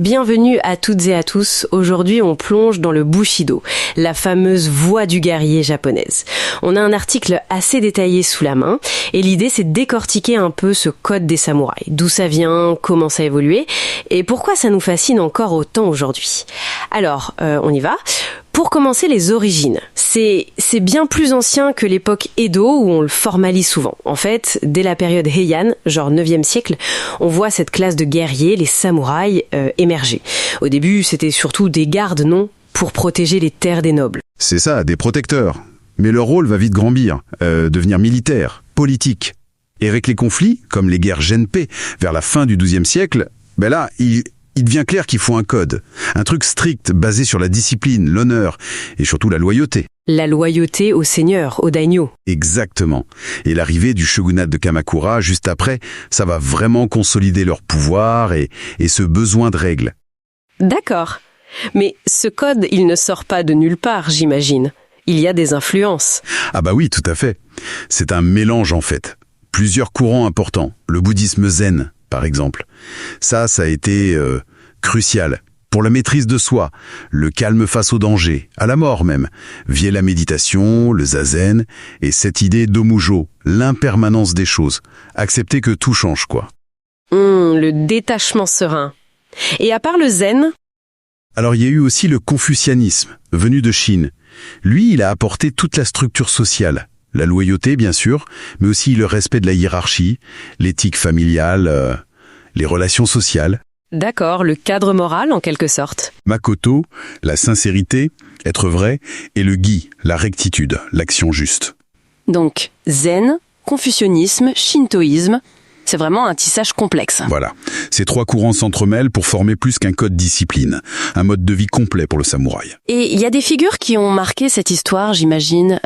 Bienvenue à toutes et à tous. Aujourd'hui, on plonge dans le Bushido, la fameuse voie du guerrier japonaise. On a un article assez détaillé sous la main et l'idée, c'est de décortiquer un peu ce code des samouraïs. D'où ça vient, comment ça a évolué et pourquoi ça nous fascine encore autant aujourd'hui. Alors, on y va. Pour commencer, les origines. C'est bien plus ancien que l'époque Edo où on le formalise souvent. En fait, dès la période Heian, genre 9e siècle, on voit cette classe de guerriers, les samouraïs, émerger. Au début, c'était surtout des gardes, non ? Pour protéger les terres des nobles. C'est ça, des protecteurs. Mais leur rôle va vite grandir, devenir militaire, politique. Et avec les conflits, comme les guerres Genpei, vers la fin du XIIe siècle, il devient clair qu'il faut un code. Un truc strict, basé sur la discipline, l'honneur et surtout la loyauté. La loyauté au seigneur, au daimyo. Exactement. Et l'arrivée du shogunat de Kamakura, juste après, ça va vraiment consolider leur pouvoir et ce besoin de règles. D'accord. Mais ce code, il ne sort pas de nulle part, j'imagine. Il y a des influences. Ah bah oui, tout à fait. C'est un mélange en fait. Plusieurs courants importants. Le bouddhisme zen, par exemple. Ça a été crucial. Pour la maîtrise de soi, le calme face au danger, à la mort même, via la méditation, le zazen, et cette idée d'omujo, l'impermanence des choses. Accepter que tout change, quoi. Le détachement serein. Et à part le zen? Alors il y a eu aussi le confucianisme, venu de Chine. Lui, il a apporté toute la structure sociale. La loyauté, bien sûr, mais aussi le respect de la hiérarchie, l'éthique familiale, les relations sociales. D'accord, le cadre moral en quelque sorte. Makoto, la sincérité, être vrai, et le gi, la rectitude, l'action juste. Donc, zen, confucianisme, shintoïsme, c'est vraiment un tissage complexe. Voilà, ces trois courants s'entremêlent pour former plus qu'un code discipline, un mode de vie complet pour le samouraï. Et il y a des figures qui ont marqué cette histoire, j'imagine.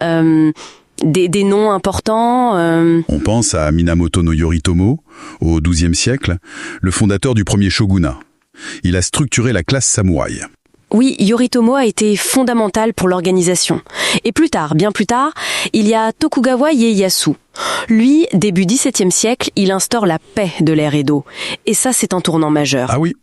Des noms importants. On pense à Minamoto no Yoritomo, au XIIe siècle, le fondateur du premier shogunat. Il a structuré la classe samouraï. Oui, Yoritomo a été fondamental pour l'organisation. Et plus tard, bien plus tard, il y a Tokugawa Ieyasu. Lui, début XVIIe siècle, il instaure la paix de l'ère Edo. Et ça, c'est un tournant majeur. Ah oui,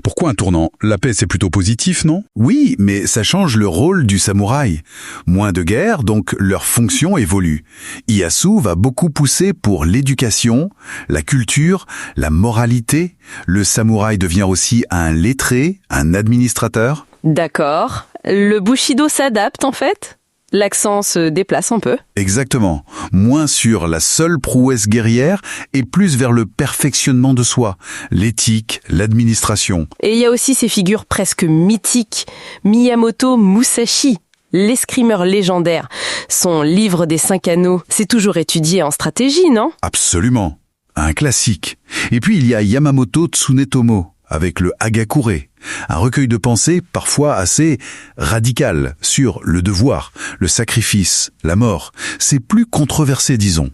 pourquoi un tournant ? La paix, c'est plutôt positif, non ? Oui, mais ça change le rôle du samouraï. Moins de guerre, donc leur fonction évolue. Ieyasu va beaucoup pousser pour l'éducation, la culture, la moralité. Le samouraï devient aussi un lettré, un administrateur. D'accord. Le Bushido s'adapte en fait ? L'accent se déplace un peu. Exactement. Moins sur la seule prouesse guerrière et plus vers le perfectionnement de soi, l'éthique, l'administration. Et il y a aussi ces figures presque mythiques. Miyamoto Musashi, l'escrimeur légendaire. Son livre des 5 anneaux, c'est toujours étudié en stratégie, non ? Absolument. Un classique. Et puis il y a Yamamoto Tsunetomo, avec le Hagakure, un recueil de pensées parfois assez radical sur le devoir, le sacrifice, la mort. C'est plus controversé, disons.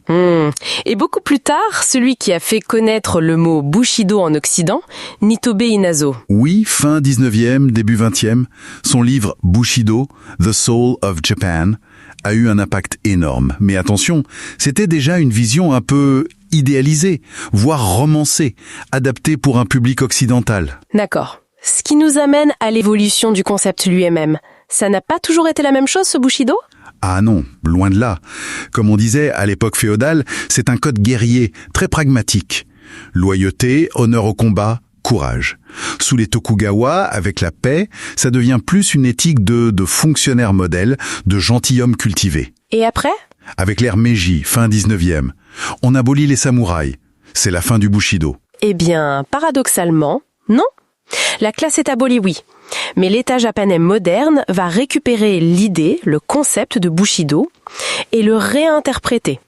Et beaucoup plus tard, celui qui a fait connaître le mot Bushido en Occident, Nitobe Inazo. Oui, fin 19e, début 20e, son livre Bushido, The Soul of Japan, a eu un impact énorme. Mais attention, c'était déjà une vision un peu idéalisée, voire romancée, adaptée pour un public occidental. D'accord. Ce qui nous amène à l'évolution du concept lui-même. Ça n'a pas toujours été la même chose, ce Bushido ? Ah non, loin de là. Comme on disait à l'époque féodale, c'est un code guerrier, très pragmatique. Loyauté, honneur au combat, courage. Sous les Tokugawa, avec la paix, ça devient plus une éthique de fonctionnaire modèle, de gentilhomme cultivé. Et après ? Avec l'ère Meiji, fin 19e, on abolit les samouraïs. C'est la fin du Bushido. Eh bien, paradoxalement, non. La classe est abolie, oui. Mais l'État japonais moderne va récupérer l'idée, le concept de Bushido, et le réinterpréter,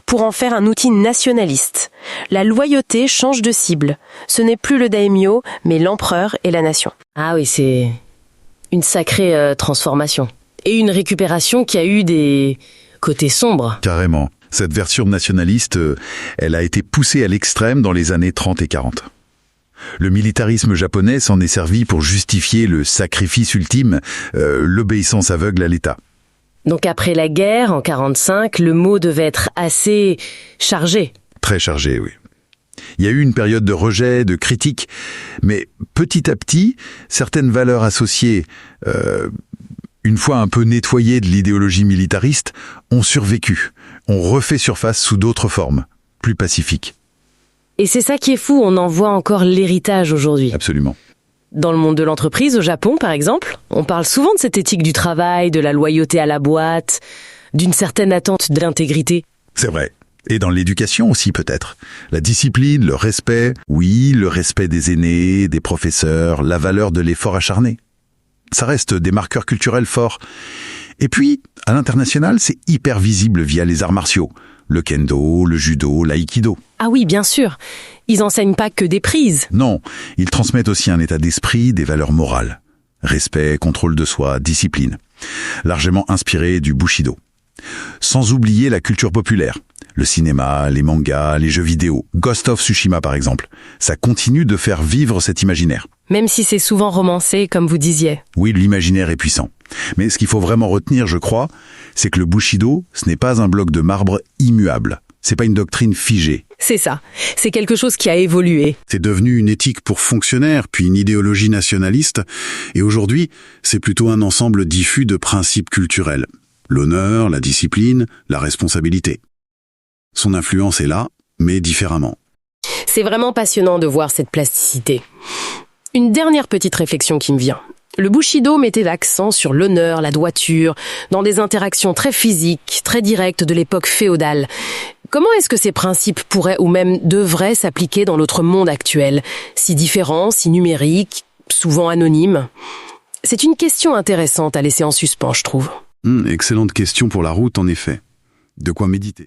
pour en faire un outil nationaliste. La loyauté change de cible. Ce n'est plus le daimyo, mais l'empereur et la nation. Ah oui, c'est une sacrée transformation. Et une récupération qui a eu des côtés sombres. Carrément. Cette version nationaliste, elle a été poussée à l'extrême dans les années 30 et 40. Le militarisme japonais s'en est servi pour justifier le sacrifice ultime, l'obéissance aveugle à l'État. Donc après la guerre, en 45, le mot devait être assez chargé. Très chargé, oui. Il y a eu une période de rejet, de critique, mais petit à petit, certaines valeurs associées, une fois un peu nettoyées de l'idéologie militariste, ont survécu, ont refait surface sous d'autres formes, plus pacifiques. Et c'est ça qui est fou, on en voit encore l'héritage aujourd'hui. Absolument. Dans le monde de l'entreprise, au Japon par exemple, on parle souvent de cette éthique du travail, de la loyauté à la boîte, d'une certaine attente de l'intégrité. C'est vrai. Et dans l'éducation aussi peut-être. La discipline, le respect, oui, le respect des aînés, des professeurs, la valeur de l'effort acharné. Ça reste des marqueurs culturels forts. Et puis, à l'international, c'est hyper visible via les arts martiaux. Le kendo, le judo, l'aïkido. Ah oui, bien sûr. Ils enseignent pas que des prises. Non, ils transmettent aussi un état d'esprit, des valeurs morales. Respect, contrôle de soi, discipline. Largement inspiré du Bushido. Sans oublier la culture populaire. Le cinéma, les mangas, les jeux vidéo. Ghost of Tsushima par exemple. Ça continue de faire vivre cet imaginaire. Même si c'est souvent romancé, comme vous disiez. Oui, l'imaginaire est puissant. Mais ce qu'il faut vraiment retenir, je crois, c'est que le Bushido, ce n'est pas un bloc de marbre immuable. C'est pas une doctrine figée. C'est ça. C'est quelque chose qui a évolué. C'est devenu une éthique pour fonctionnaires, puis une idéologie nationaliste. Et aujourd'hui, c'est plutôt un ensemble diffus de principes culturels. L'honneur, la discipline, la responsabilité. Son influence est là, mais différemment. C'est vraiment passionnant de voir cette plasticité. Une dernière petite réflexion qui me vient. Le Bushido mettait l'accent sur l'honneur, la droiture, dans des interactions très physiques, très directes de l'époque féodale. Comment est-ce que ces principes pourraient ou même devraient s'appliquer dans notre monde actuel, si différent, si numérique, souvent anonyme ? C'est une question intéressante à laisser en suspens, je trouve. Excellente question pour la route, en effet. De quoi méditer.